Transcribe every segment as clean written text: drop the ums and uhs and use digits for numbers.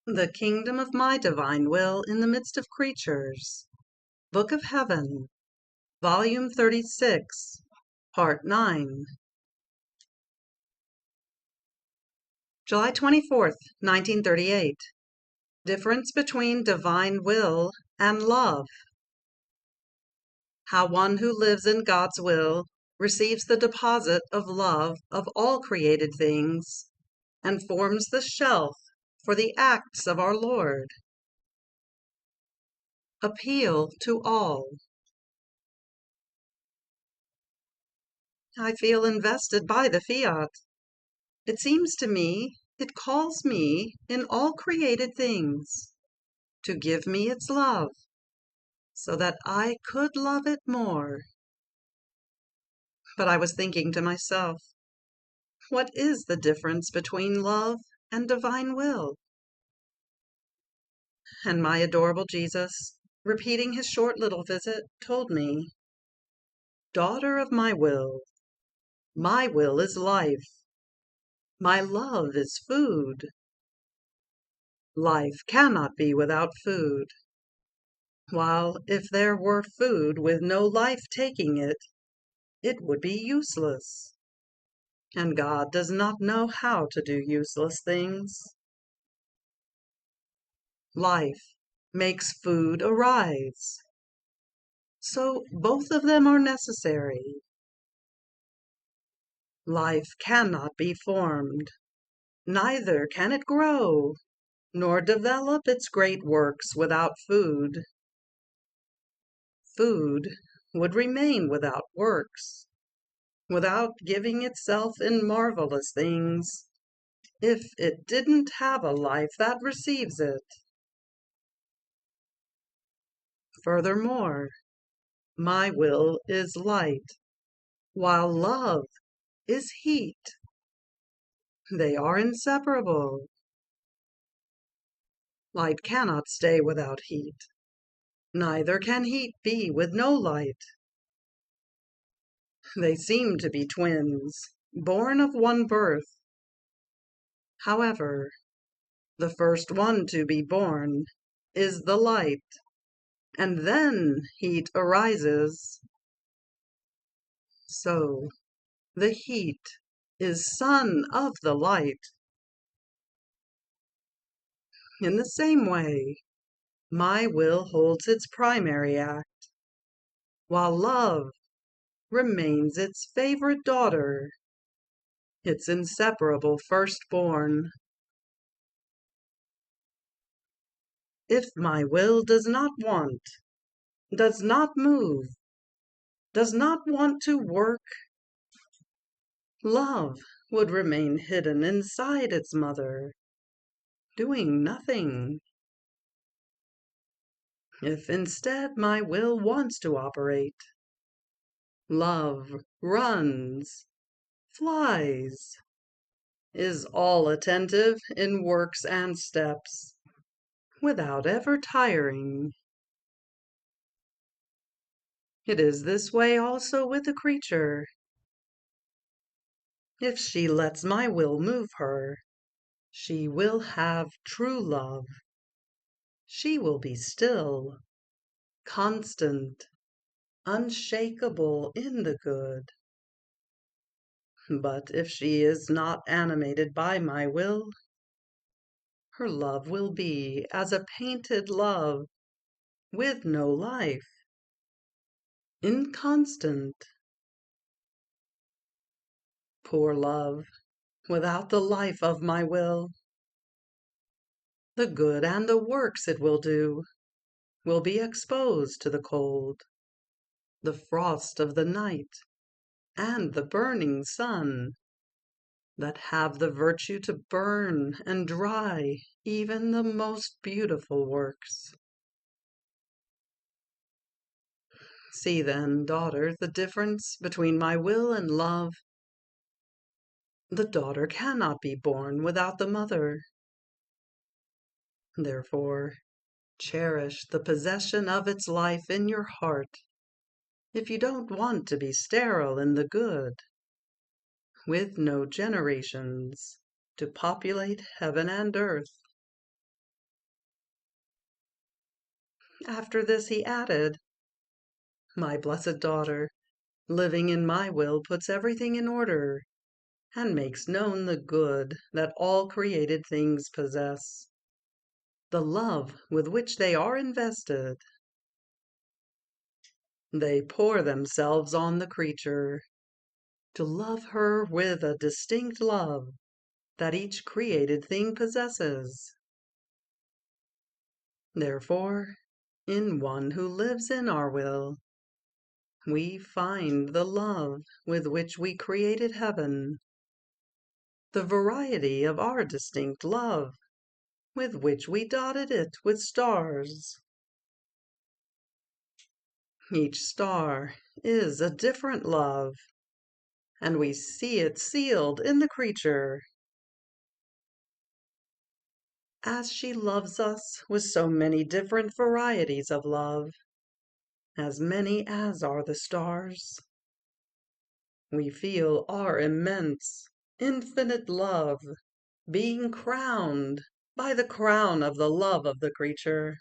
The kingdom of my divine will in the midst of creatures. Book of Heaven, Volume 36, Part 9. July 24th, 1938. Difference between divine will and love. How one who lives in God's will receives the deposit of love of all created things and forms the shelf for the acts of our Lord. Appeal to all. I feel invested by the Fiat. It seems to me it calls me in all created things to give me its love, so that I could love it more. But I was thinking to myself, what is the difference between love and divine will? And my adorable Jesus, repeating his short little visit, told me, "Daughter of my will is life. My love is food. Life cannot be without food. While if there were food with no life taking it, it would be useless. And God does not know how to do useless things. Life makes food arise. So both of them are necessary. Life cannot be formed, neither can it grow, nor develop its great works without food. Food would remain without works, without giving itself in marvelous things, if it didn't have a life that receives it. Furthermore, my will is light, while love is heat. They are inseparable. Light cannot stay without heat, neither can heat be with no light. They seem to be twins, born of one birth. However, the first one to be born is the light, and then heat arises. So the heat is son of the light. In the same way, my will holds its primary act, while love remains its favorite daughter, its inseparable firstborn. If my will does not want, does not move, does not want to work, love would remain hidden inside its mother, doing nothing. If instead my will wants to operate, love runs, flies, is all attentive in works and steps, without ever tiring. It is this way also with the creature. If she lets my will move her, she will have true love. She will be still, constant, unshakable in the good. But if she is not animated by my will, her love will be as a painted love, with no life, inconstant. Poor love, without the life of my will! The good and the works it will do will be exposed to the cold, the frost of the night, and the burning sun, that have the virtue to burn and dry even the most beautiful works. See then, daughter, the difference between my will and love. The daughter cannot be born without the mother. Therefore, cherish the possession of its life in your heart, if you don't want to be sterile in the good, with no generations to populate heaven and earth. After this he added, "My blessed daughter, living in my will puts everything in order, and makes known the good that all created things possess, the love with which they are invested. They pour themselves on the creature, to love her with a distinct love that each created thing possesses. Therefore, in one who lives in our will, we find the love with which we created heaven, the variety of our distinct love with which we dotted it with stars. Each star is a different love, and we see it sealed in the creature. As she loves us with so many different varieties of love, as many as are the stars, we feel our immense, infinite love being crowned by the crown of the love of the creature.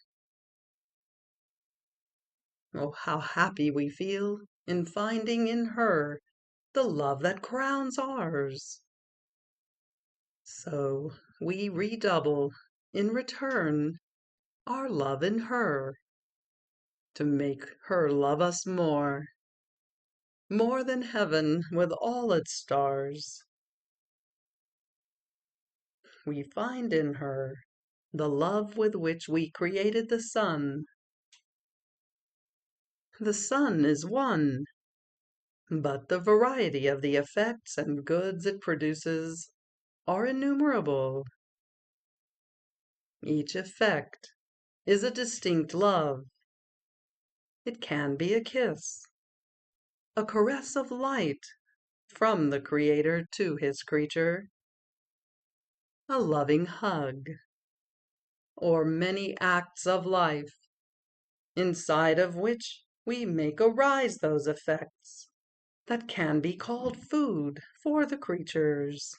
Oh, how happy we feel in finding in her the love that crowns ours. So we redouble in return our love in her, to make her love us more, more than heaven with all its stars. We find in her the love with which we created the sun. The sun is one, but the variety of the effects and goods it produces are innumerable. Each effect is a distinct love. It can be a kiss, a caress of light from the Creator to his creature, a loving hug, or many acts of life, inside of which we make arise those effects that can be called food for the creatures.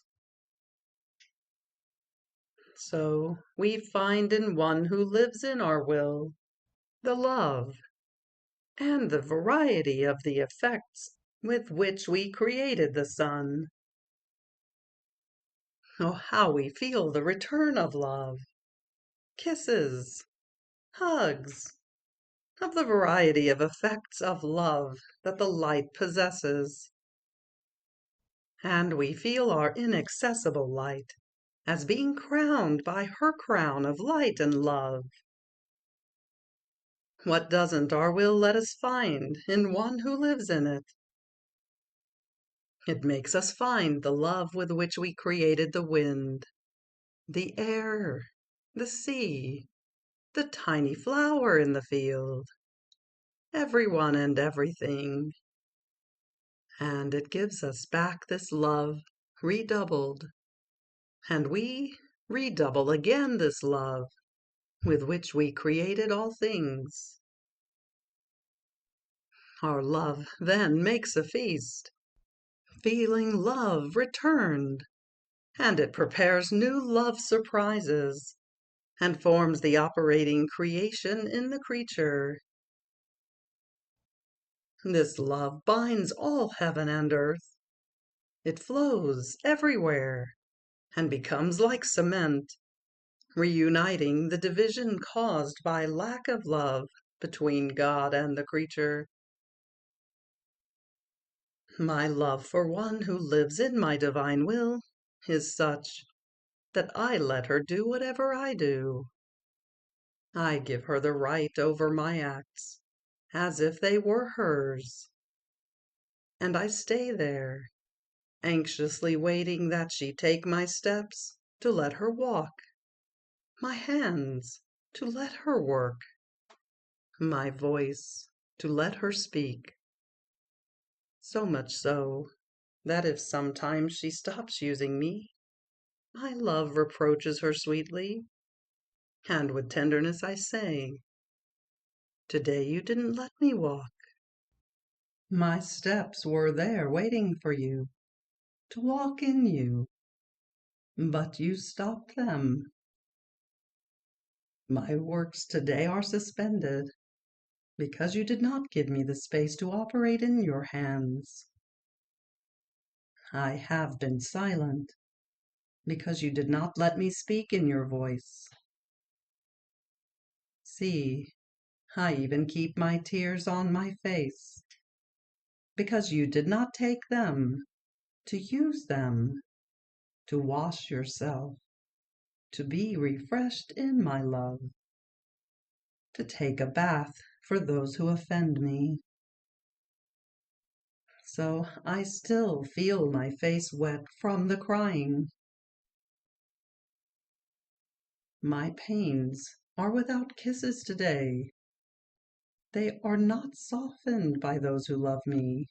So we find in one who lives in our will the love and the variety of the effects with which we created the sun. Oh, how we feel the return of love! Kisses, hugs, of the variety of effects of love that the light possesses. And we feel our inaccessible light as being crowned by her crown of light and love. What doesn't our will let us find in one who lives in it? It makes us find the love with which we created the wind, the air, the sea, the tiny flower in the field, everyone and everything. And it gives us back this love redoubled, and we redouble again this love with which we created all things. Our love then makes a feast, feeling love returned, and it prepares new love surprises, and forms the operating creation in the creature. This love binds all heaven and earth. It flows everywhere, and becomes like cement, reuniting the division caused by lack of love between God and the creature. My love for one who lives in my divine will is such that I let her do whatever I do. I give her the right over my acts, as if they were hers, and I stay there, anxiously waiting that she take my steps to let her walk, my hands to let her work, my voice to let her speak. So much so that if sometimes she stops using me, my love reproaches her sweetly, and with tenderness I say, "Today you didn't let me walk. My steps were there waiting for you to walk in you, but you stopped them." My works today are suspended because you did not give me the space to operate in your hands. I have been silent because you did not let me speak in your voice. See, I even keep my tears on my face because you did not take them to use them to wash yourself, to be refreshed in my love, to take a bath for those who offend me. So I still feel my face wet from the crying. My pains are without kisses today. They are not softened by those who love me.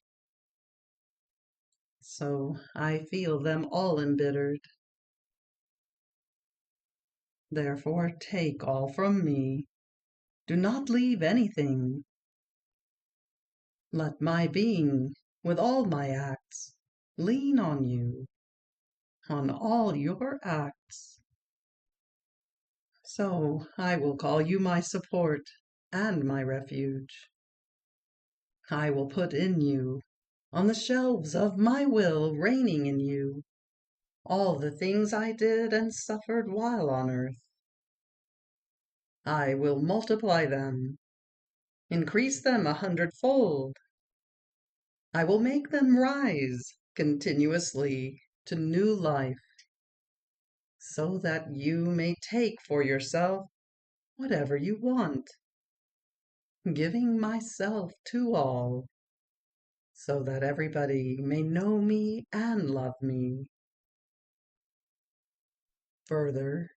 So I feel them all embittered. Therefore take all from me. Do not leave anything. Let my being, with all my acts, lean on you, on all your acts. So I will call you my support and my refuge. I will put in you, on the shelves of my will reigning in you, all the things I did and suffered while on earth. I will multiply them, increase them 100-fold. I will make them rise continuously to new life, so that you may take for yourself whatever you want, giving myself to all, so that everybody may know me and love me. Further,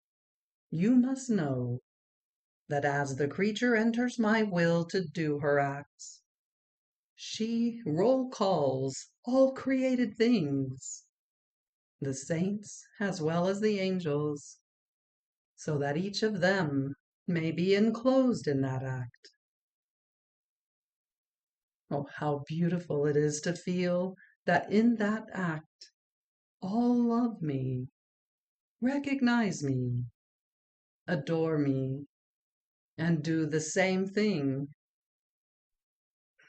you must know that as the creature enters my will to do her acts, she roll calls all created things, the saints as well as the angels, so that each of them may be enclosed in that act. Oh, how beautiful it is to feel that in that act all love me, recognize me, adore me, and do the same thing.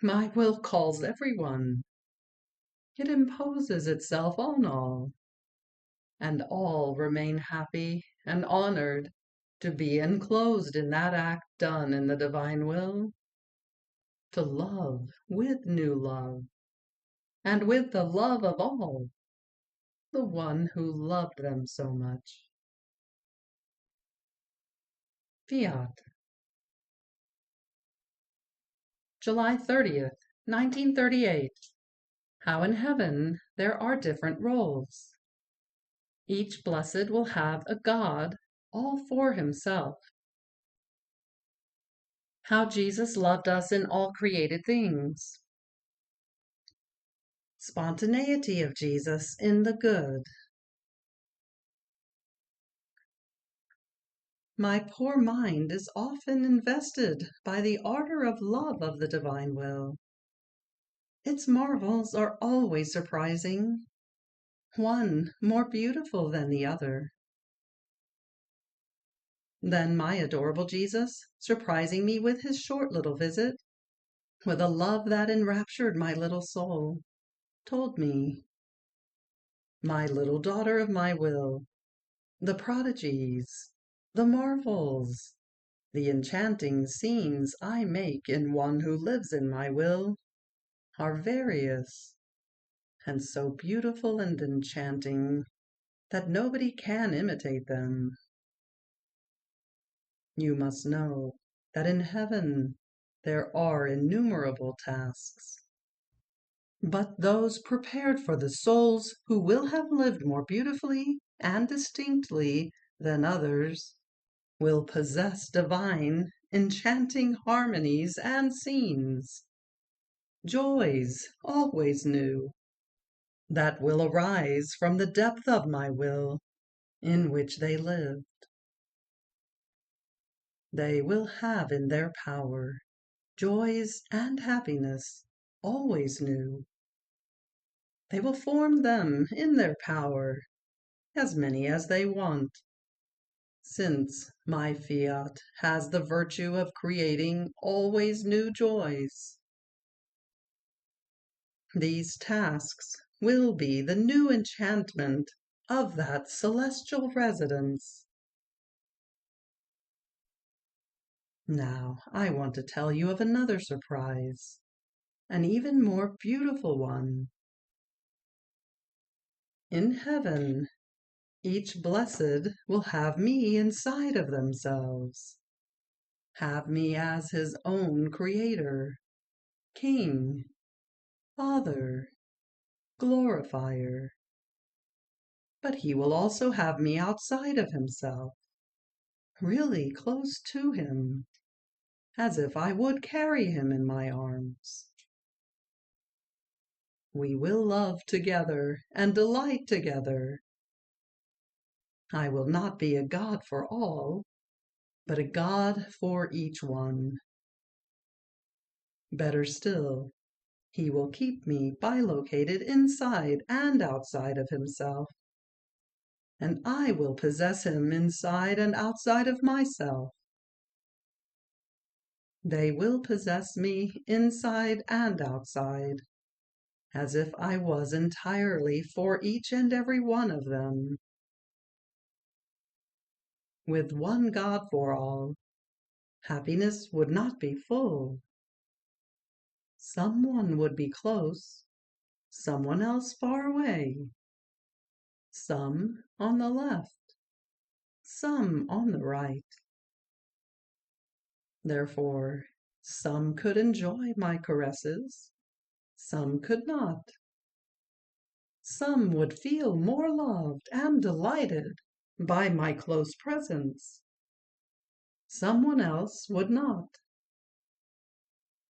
My will calls everyone. It imposes itself on all, and all remain happy and honored to be enclosed in that act done in the divine will, to love with new love, and with the love of all, the one who loved them so much. Fiat. July 30th, 1938. How in heaven there are different roles. Each blessed will have a God all for himself. How Jesus loved us in all created things. Spontaneity of Jesus in the good. My poor mind is often invested by the ardor of love of the divine will. Its marvels are always surprising, one more beautiful than the other. Then my adorable Jesus, surprising me with his short little visit, with a love that enraptured my little soul, told me, "My little daughter of my will, the prodigies, the marvels, the enchanting scenes I make in one who lives in my will are various, and so beautiful and enchanting that nobody can imitate them. You must know that in heaven there are innumerable tasks, but those prepared for the souls who will have lived more beautifully and distinctly than others, will possess divine, enchanting harmonies and scenes, joys always new, that will arise from the depth of my will in which they live. They will have in their power joys and happiness always new. They will form them in their power, as many as they want, since my Fiat has the virtue of creating always new joys. These tasks will be the new enchantment of that celestial residence. Now I want to tell you of another surprise, an even more beautiful one. In heaven, each blessed will have me inside of themselves, have me as his own creator, king, father, glorifier. But he will also have me outside of himself, really close to him, as if I would carry him in my arms. We will love together and delight together. I will not be a God for all, but a God for each one. Better still, he will keep me bilocated inside and outside of himself, and I will possess him inside and outside of myself. They will possess me inside and outside, as if I was entirely for each and every one of them. With one God for all, happiness would not be full. Someone would be close, someone else far away, some on the left, some on the right. Therefore, some could enjoy my caresses, some could not. Some would feel more loved and delighted by my close presence. Someone else would not.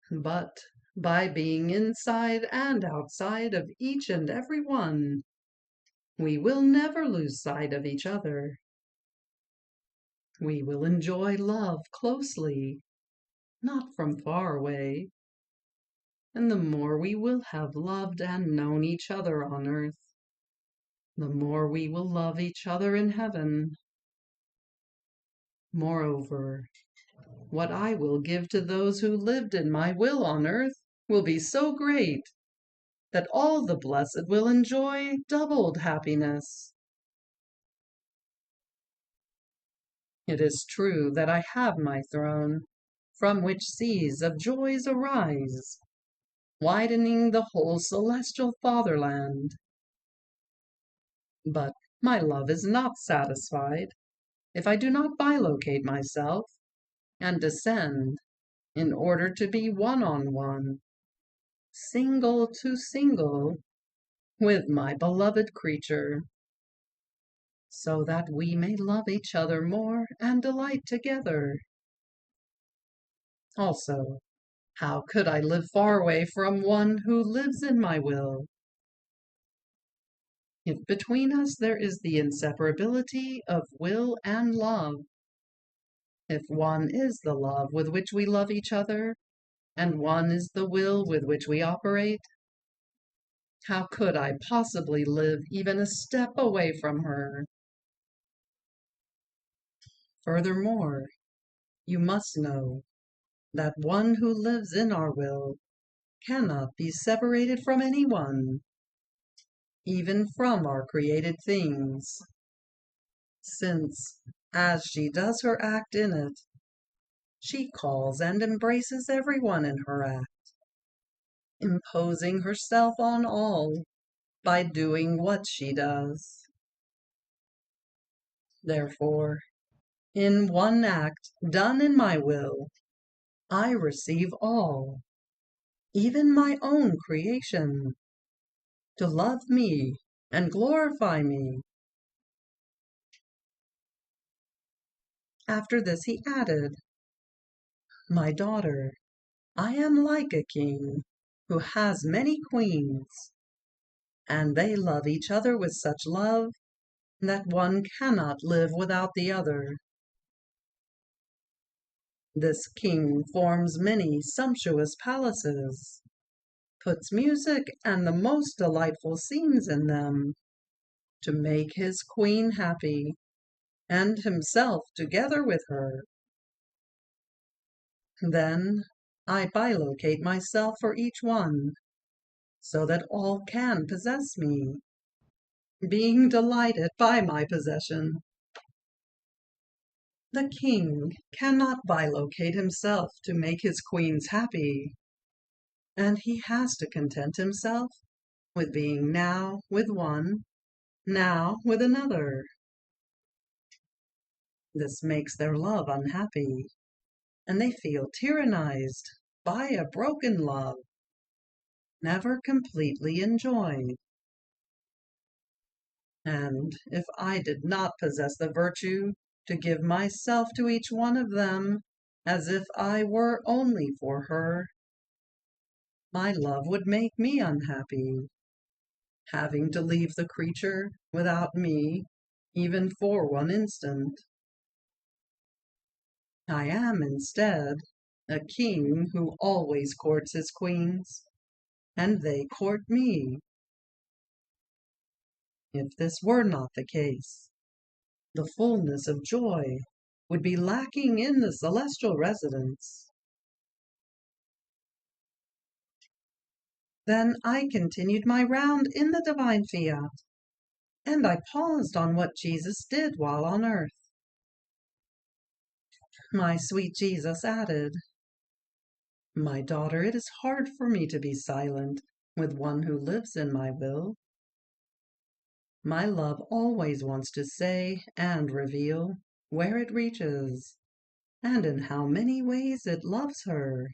But by being inside and outside of each and every one, we will never lose sight of each other. We will enjoy love closely, not from far away. And the more we will have loved and known each other on earth, the more we will love each other in heaven. Moreover, what I will give to those who lived in my will on earth will be so great that all the blessed will enjoy doubled happiness. It is true that I have my throne, from which seas of joys arise, widening the whole celestial fatherland. But my love is not satisfied if I do not bilocate myself and descend in order to be one-on-one, single to single, with my beloved creature, so that we may love each other more and delight together. Also, how could I live far away from one who lives in my will? If between us there is the inseparability of will and love, if one is the love with which we love each other, and one is the will with which we operate, how could I possibly live even a step away from her? Furthermore, you must know that one who lives in our will cannot be separated from anyone, even from our created things, since, as she does her act in it, she calls and embraces everyone in her act, imposing herself on all by doing what she does. Therefore, in one act done in my will, I receive all, even my own creation, to love me and glorify me. After this he added, "My daughter, I am like a king who has many queens, and they love each other with such love that one cannot live without the other. This king forms many sumptuous palaces, puts music and the most delightful scenes in them to make his queen happy. and himself together with her. Then I bilocate myself for each one, so that all can possess me, being delighted by my possession. The king cannot bilocate himself to make his queens happy, and he has to content himself with being now with one, now with another. This makes their love unhappy, and they feel tyrannized by a broken love, never completely enjoyed. And if I did not possess the virtue to give myself to each one of them as if I were only for her, my love would make me unhappy, having to leave the creature without me, even for one instant. I am, instead, a king who always courts his queens, and they court me. If this were not the case, the fullness of joy would be lacking in the celestial residence. Then I continued my round in the divine Fiat, and I paused on what Jesus did while on earth. My sweet Jesus added, "My daughter, it is hard for me to be silent with one who lives in my will. My love always wants to say and reveal where it reaches, and in how many ways it loves her.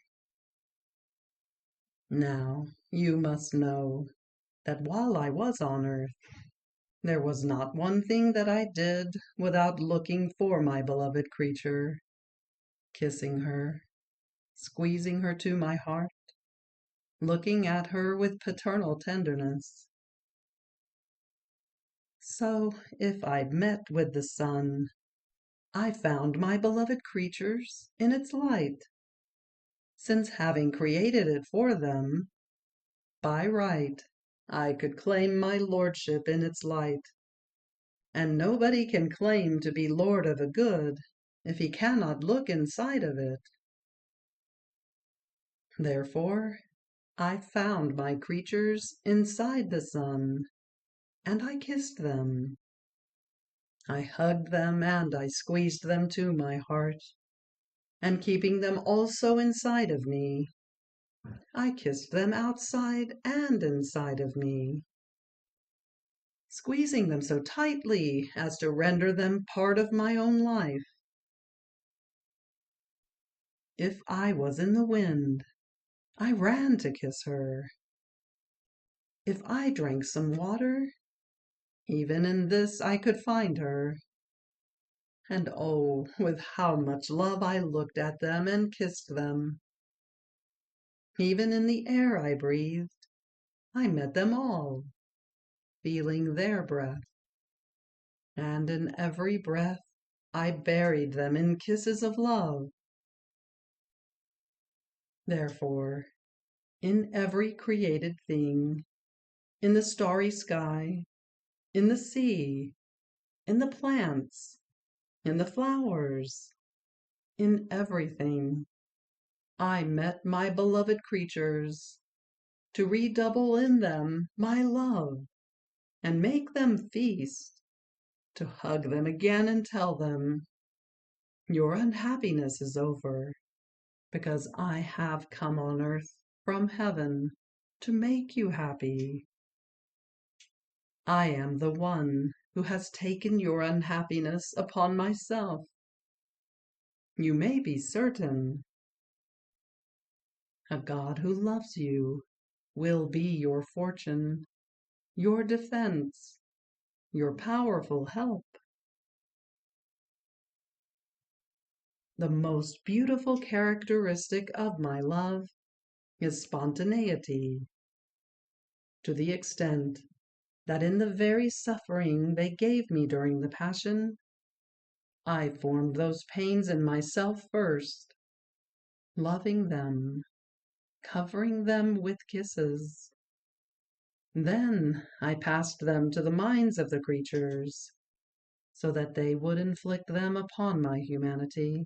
Now, you must know that while I was on earth, there was not one thing that I did without looking for my beloved creature, kissing her, squeezing her to my heart, looking at her with paternal tenderness. So, if I met with the sun, I found my beloved creatures in its light, since having created it for them, by right, I could claim my lordship in its light, and nobody can claim to be lord of a good if he cannot look inside of it. Therefore, I found my creatures inside the sun, and I kissed them. I hugged them and I squeezed them to my heart, and keeping them also inside of me, I kissed them outside and inside of me, squeezing them so tightly as to render them part of my own life. If I was in the wind, I ran to kiss her. If I drank some water, even in this I could find her. And oh, with how much love I looked at them and kissed them. Even in the air I breathed, I met them all, feeling their breath. And in every breath I buried them in kisses of love. Therefore, in every created thing, in the starry sky, in the sea, in the plants, in the flowers, in everything, I met my beloved creatures, to redouble in them my love, and make them feast, to hug them again and tell them, "Your unhappiness is over, because I have come on earth from heaven to make you happy. I am the one who has taken your unhappiness upon myself. You may be certain a God who loves you will be your fortune, your defense, your powerful help. The most beautiful characteristic of my love is spontaneity, to the extent that in the very suffering they gave me during the Passion, I formed those pains in myself first, loving them, covering them with kisses. Then I passed them to the minds of the creatures, so that they would inflict them upon my humanity.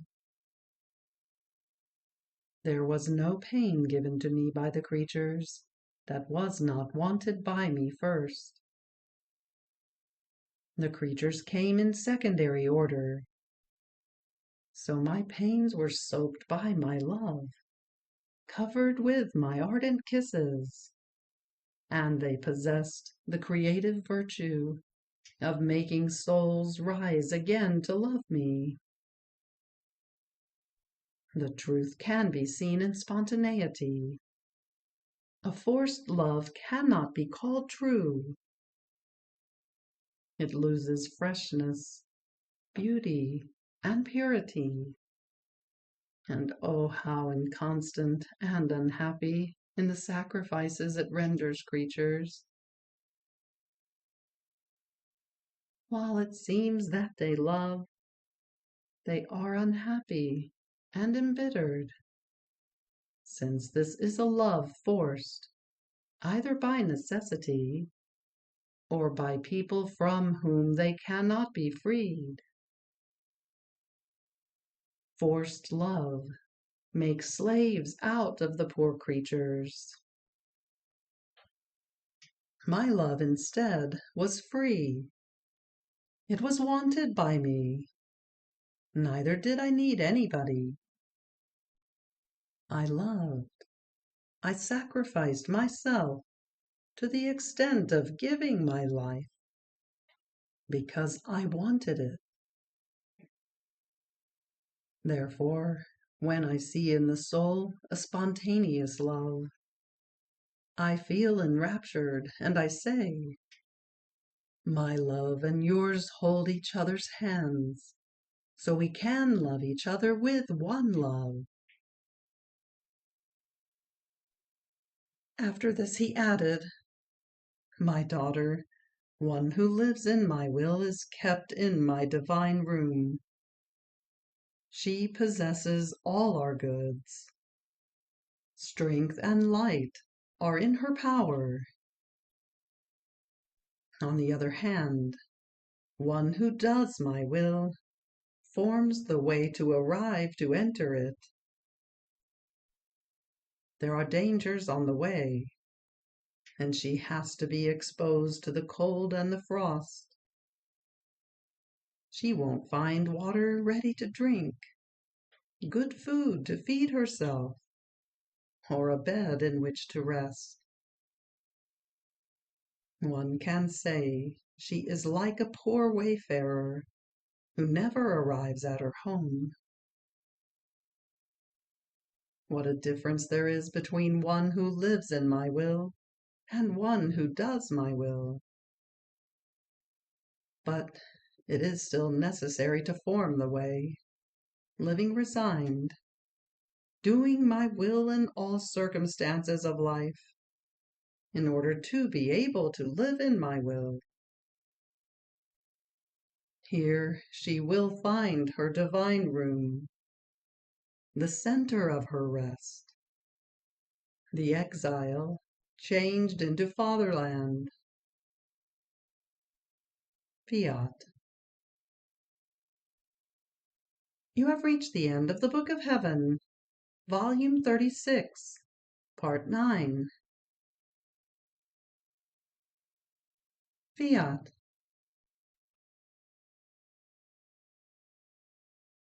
There was no pain given to me by the creatures that was not wanted by me first. The creatures came in secondary order, so my pains were soaked by my love, covered with my ardent kisses, and they possessed the creative virtue of making souls rise again to love me. The truth can be seen in spontaneity. A forced love cannot be called true. It loses freshness, beauty, and purity. And oh, how inconstant and unhappy in the sacrifices it renders creatures. While it seems that they love, they are unhappy and embittered, since this is a love forced either by necessity or by people from whom they cannot be freed. Forced love makes slaves out of the poor creatures. My love, instead, was free. It was wanted by me. Neither did I need anybody. I loved. I sacrificed myself to the extent of giving my life because I wanted it. Therefore, when I see in the soul a spontaneous love, I feel enraptured, and I say, "My love and yours hold each other's hands, so we can love each other with one love." After this he added, "My daughter, one who lives in my will is kept in my divine room. She possesses all our goods. Strength and light are in her power. On the other hand, one who does my will forms the way to arrive to enter it. There are dangers on the way, and she has to be exposed to the cold and the frost. She won't find water ready to drink, good food to feed herself, or a bed in which to rest. One can say she is like a poor wayfarer who never arrives at her home. What a difference there is between one who lives in my will and one who does my will. But it is still necessary to form the way, living resigned, doing my will in all circumstances of life, in order to be able to live in my will. Here she will find her divine room, the center of her rest, the exile changed into fatherland. Fiat. You have reached the end of the Book of Heaven, Volume 36, Part 9. Fiat.